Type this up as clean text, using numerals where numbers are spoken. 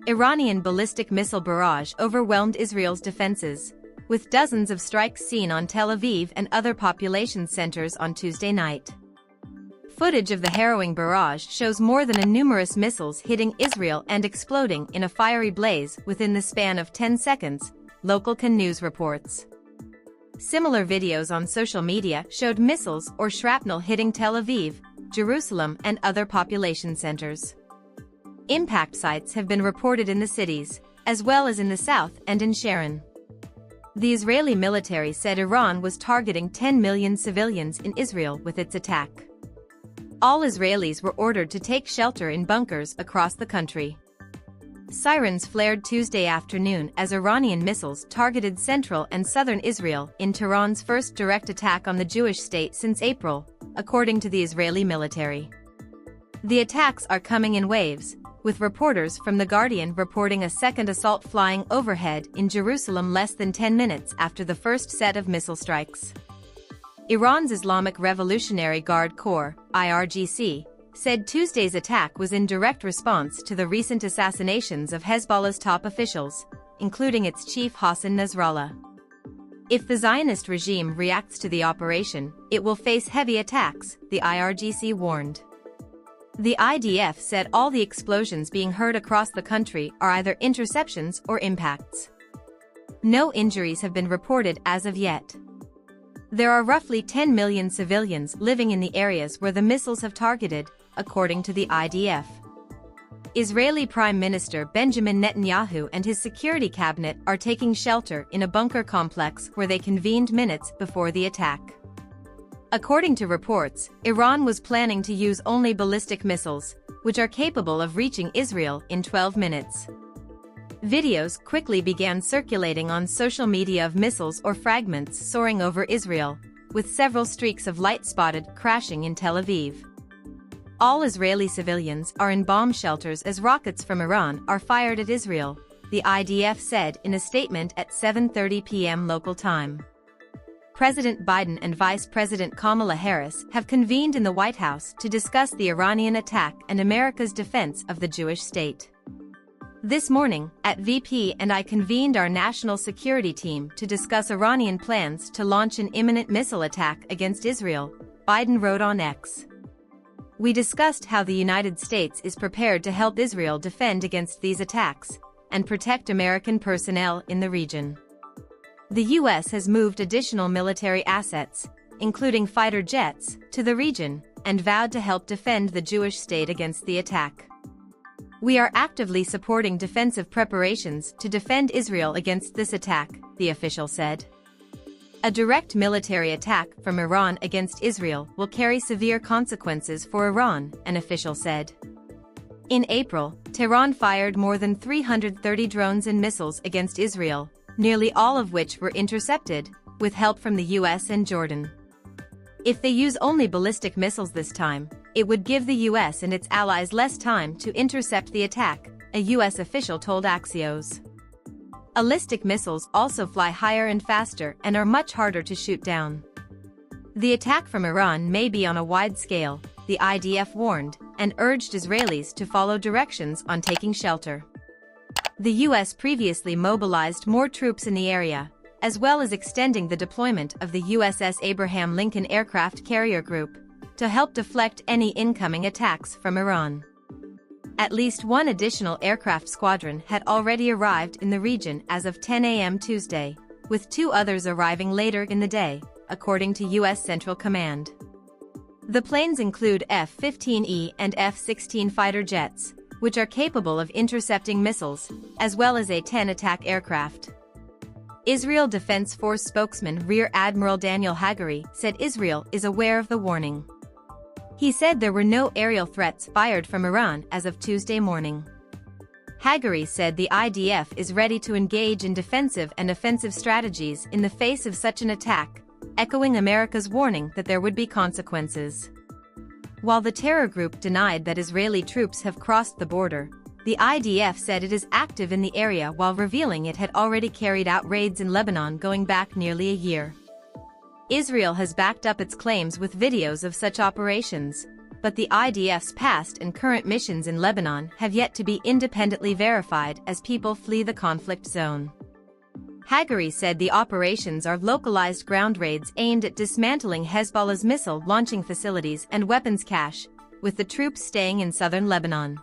Iranian ballistic missile barrage overwhelmed Israel's defenses, with dozens of strikes seen on Tel Aviv and other population centers on Tuesday night. Footage of the harrowing barrage shows more than numerous missiles hitting Israel and exploding in a fiery blaze within the span of 10 seconds, local KANN news reports. Similar videos on social media showed missiles or shrapnel hitting Tel Aviv, Jerusalem and other population centers. Impact sites have been reported in the cities, as well as in the south and in Sharon. The Israeli military said Iran was targeting 10 million civilians in Israel with its attack. All Israelis were ordered to take shelter in bunkers across the country. Sirens flared Tuesday afternoon as Iranian missiles targeted central and southern Israel in Tehran's first direct attack on the Jewish state since April, according to the Israeli military. The attacks are coming in waves, with reporters from The Guardian reporting a second assault flying overhead in Jerusalem less than 10 minutes after the first set of missile strikes. Iran's Islamic Revolutionary Guard Corps, IRGC, said Tuesday's attack was in direct response to the recent assassinations of Hezbollah's top officials, including its chief Hassan Nasrallah. If the Zionist regime reacts to the operation, it will face heavy attacks, the IRGC warned. The IDF said all the explosions being heard across the country are either interceptions or impacts. No injuries have been reported as of yet. There are roughly 10 million civilians living in the areas where the missiles have targeted, according to the IDF. Israeli Prime Minister Benjamin Netanyahu and his security cabinet are taking shelter in a bunker complex where they convened minutes before the attack. According to reports, Iran was planning to use only ballistic missiles, which are capable of reaching Israel in 12 minutes. Videos quickly began circulating on social media of missiles or fragments soaring over Israel, with several streaks of light spotted crashing in Tel Aviv. All Israeli civilians are in bomb shelters as rockets from Iran are fired at Israel, the IDF said in a statement at 7:30 p.m. local time. President Biden and Vice President Kamala Harris have convened in the White House to discuss the Iranian attack and America's defense of the Jewish state. This morning, at VP and I convened our national security team to discuss Iranian plans to launch an imminent missile attack against Israel, Biden wrote on X. We discussed how the United States is prepared to help Israel defend against these attacks and protect American personnel in the region. The U.S. has moved additional military assets, including fighter jets, to the region and vowed to help defend the Jewish state against the attack. We are actively supporting defensive preparations to defend Israel against this attack, the official said. A direct military attack from Iran against Israel will carry severe consequences for Iran, an official said. In April, Tehran fired more than 330 drones and missiles against Israel, nearly all of which were intercepted, with help from the U.S. and Jordan. If they use only ballistic missiles this time, it would give the U.S. and its allies less time to intercept the attack, a U.S. official told Axios. Ballistic missiles also fly higher and faster and are much harder to shoot down. The attack from Iran may be on a wide scale, the IDF warned, and urged Israelis to follow directions on taking shelter. The U.S. previously mobilized more troops in the area, as well as extending the deployment of the USS Abraham Lincoln Aircraft Carrier Group, to help deflect any incoming attacks from Iran. At least one additional aircraft squadron had already arrived in the region as of 10 a.m. Tuesday, with two others arriving later in the day, according to U.S. Central Command. The planes include F-15E and F-16 fighter jets, which are capable of intercepting missiles, as well as A-10 attack aircraft. Israel Defense Force spokesman Rear Admiral Daniel Hagari said Israel is aware of the warning. He said there were no aerial threats fired from Iran as of Tuesday morning. Hagari said the IDF is ready to engage in defensive and offensive strategies in the face of such an attack, echoing America's warning that there would be consequences. While the terror group denied that Israeli troops have crossed the border, the IDF said it is active in the area while revealing it had already carried out raids in Lebanon going back nearly a year. Israel has backed up its claims with videos of such operations, but the IDF's past and current missions in Lebanon have yet to be independently verified as people flee the conflict zone. Haggari said the operations are localized ground raids aimed at dismantling Hezbollah's missile launching facilities and weapons cache, with the troops staying in southern Lebanon.